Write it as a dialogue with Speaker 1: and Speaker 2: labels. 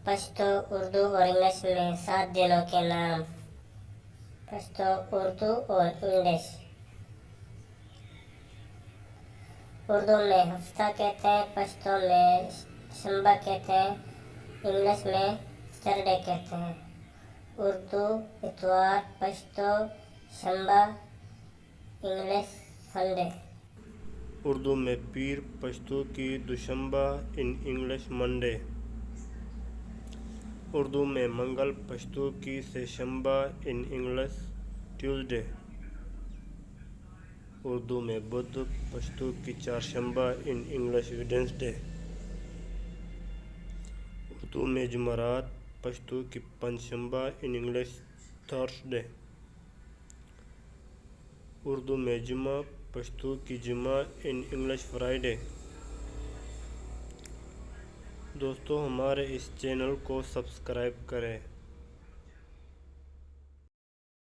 Speaker 1: पश्तो, उर्दू और इंग्लिश में 7 दिनों के नाम। पश्तो, उर्दू और इंग्लिश। उर्दू में हफ्ता कहते हैं, पश्तो में शंबा कहते हैं, इंग्लिश में सैटरडे कहते हैं। उर्दू इतवार, पश्तो शंबा, इंग्लिश संडे।
Speaker 2: उर्दू में पीर, पश्तो की दुशंबा, इन इंग्लिश मंडे। उर्दू में मंगल, पश्तो की सेशंबा, इन इंग्लिश ट्यूसडे। उर्दू में बुध, पश्तो की चारशंबा, इन इंग्लिश वेडनेसडे। उर्दू में जुमेरात, पश्तो की पंजशंबा, इन इंग्लिश थर्सडे। उर्दू में जुमा, पश्तो की जुमा, इन इंग्लिश फ्राइडे। दोस्तों, हमारे इस चैनल को सब्सक्राइब करें।